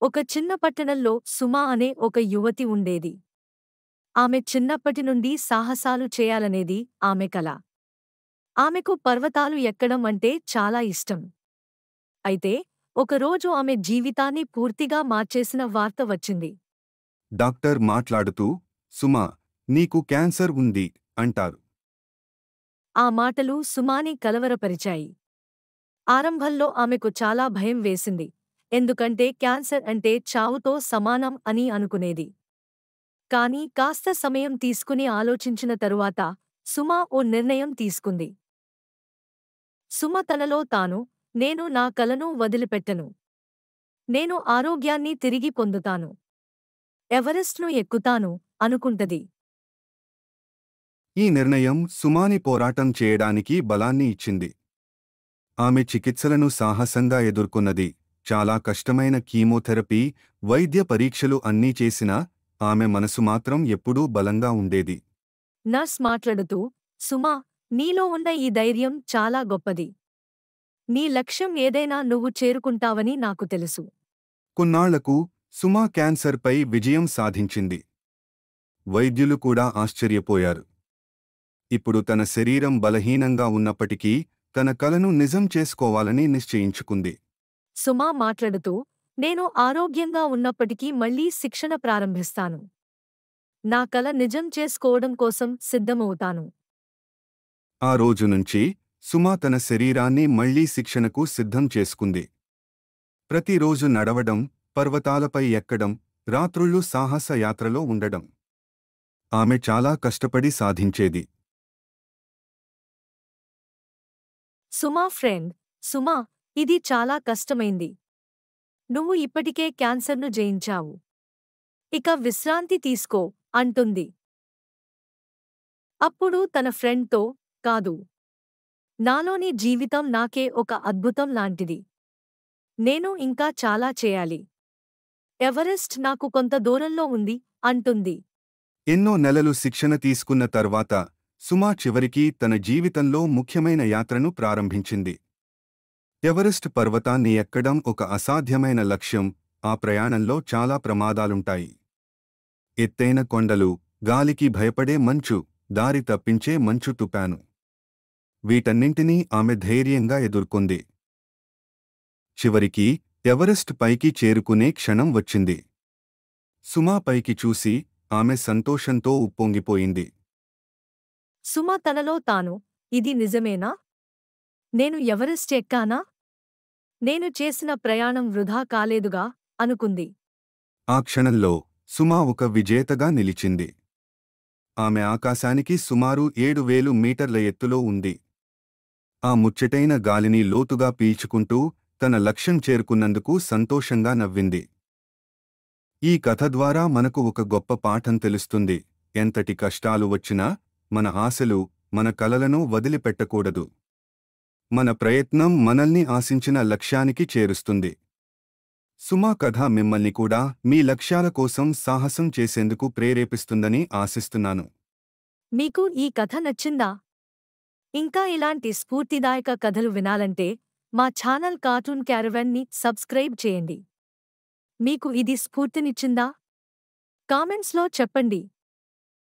ఒక చిన్న పట్టణంలో సుమ అనే ఒక యువతి ఉండేది. ఆమె చిన్నప్పటి నుండి సాహసాలు చేయాలనేది ఆమె కల. ఆమెకు పర్వతాలు ఎక్కడం అంటే చాలా ఇష్టం. అయితే ఒకరోజు ఆమె జీవితాన్ని పూర్తిగా మార్చేసిన వార్త వచ్చింది. డాక్టర్ మాట్లాడుతూ, సుమా, నీకు క్యాన్సర్ ఉంది అంటారు. ఆ మాటలు సుమాని కలవరపరిచాయి. ఆరంభంలో ఆమెకు చాలా భయం వేసింది. ఎందుకంటే క్యాన్సర్ అంటే చావుతో సమానం అని అనుకునేది. కానీ కాస్త సమయం తీసుకుని ఆలోచించిన తరువాత సుమ ఓ నిర్ణయం తీసుకుంది. సుమ తనలో తాను, నేను నా కలను వదిలిపెట్టను. నేను ఆరోగ్యాన్ని తిరిగి పొందుతాను. ఎవరెస్ట్ను ఎక్కుతాను అనుకుంటది. ఈ నిర్ణయం సుమాని పోరాటం చేయడానికి బలాన్ని ఇచ్చింది. ఆమె చికిత్సలను సాహసంగా ఎదుర్కొన్నది. చాలా కష్టమైన కీమోథెరపీ, వైద్య పరీక్షలు అన్నీ చేసినా ఆమె మనసు మాత్రం ఎప్పుడూ బలంగా ఉండేది. నర్స్ మాట్లాడుతూ, సుమా, నీలో ఉన్న ఈ ధైర్యం చాలా గొప్పది. నీ లక్ష్యం ఏదైనా నువ్వు చేరుకుంటావని నాకు తెలుసు. కొన్నాళ్లకు సుమా క్యాన్సర్పై విజయం సాధించింది. వైద్యులు కూడా ఆశ్చర్యపోయారు. ఇప్పుడు తన శరీరం బలహీనంగా ఉన్నప్పటికీ తన కలను నిజం చేసుకోవాలని నిశ్చయించుకుంది. సుమా మాట్లాడుతూ, నేను ఆరోగ్యంగా ఉన్నప్పటికీ మళ్లీ శిక్షణ ప్రారంభిస్తాను. నా కల నిజం చేసుకోవడం కోసం సిద్ధమవుతాను. ఆ రోజు నుంచి సుమా తన శరీరాన్ని మళ్లీ శిక్షణకు సిద్ధం చేసుకుంది. ప్రతిరోజు నడవడం, పర్వతాలపై ఎక్కడం, రాత్రుళ్ళు సాహస యాత్రలో ఉండడం. ఆమె చాలా కష్టపడి సాధించేది. సుమా ఫ్రెండ్, సుమా, ఇది చాలా కష్టమైంది. నువ్వు ఇప్పటికే క్యాన్సర్ను జయించావు. ఇక విశ్రాంతి తీసుకో అంటుంది. అప్పుడు తన ఫ్రెండ్తో, కాదు. నాలోని జీవితం నాకే ఒక అద్భుతం లాంటిది. నేను ఇంకా చాలా చేయాలి. ఎవరెస్ట్ నాకు కొంత దూరంలో ఉంది అంటుంది. ఎన్నో నెలలు శిక్షణ తీసుకున్న తర్వాత సుమా చివరికి తన జీవితంలో ముఖ్యమైన యాత్రను ప్రారంభించింది. ఎవరెస్ట్ పర్వతాన్ని ఎక్కడం ఒక అసాధ్యమైన లక్ష్యం. ఆ ప్రయాణంలో చాలా ప్రమాదాలుంటాయి. ఎత్తైన కొండలు, గాలికి భయపడే మంచు, దారి తప్పించే మంచు తుపాను. వీటన్నింటినీ ఆమె ధైర్యంగా ఎదుర్కొంది. చివరికి ఎవరెస్ట్ పైకి చేరుకునే క్షణం వచ్చింది. సుమా పైకి చూసి ఆమె సంతోషంతో ఉప్పొంగిపోయింది. సుమ తనలో తాను, ఇది నిజమేనా? నేను ఎవరెస్ట్ ఎక్కానా? నేను చేసిన ప్రయాణం వృధా కాలేదుగా అనుకుంది. ఆ క్షణంలో సుమా ఒక విజేతగా నిలిచింది. ఆమె ఆకాశానికి సుమారు 7,000 మీటర్ల ఎత్తులో ఉంది. ఆ ముచ్చటైన గాలిని లోతుగా పీల్చుకుంటూ తన లక్ష్యం చేరుకున్నందుకు సంతోషంగా నవ్వింది. ఈ కథ ద్వారా మనకు ఒక గొప్ప పాఠం తెలుస్తుంది. ఎంతటి కష్టాలు వచ్చినా మన ఆశలు, మన కలలను వదిలిపెట్టకూడదు. మన ప్రయత్నం మనల్ని ఆశించిన లక్ష్యానికి చేరుస్తుంది. సుమా కథ మిమ్మల్ని కూడా మీ లక్ష్యాల కోసం సాహసం చేసేందుకు ప్రేరేపిస్తుందని ఆశిస్తున్నాను. మీకు ఈ కథ నచ్చిందా? ఇంకా ఇలాంటి స్ఫూర్తిదాయక కథలు వినాలంటే మా ఛానల్ కార్టూన్ క్యారవాన్ని సబ్స్క్రైబ్ చేయండి. మీకు ఇది స్ఫూర్తినిచ్చిందా? కామెంట్స్లో చెప్పండి.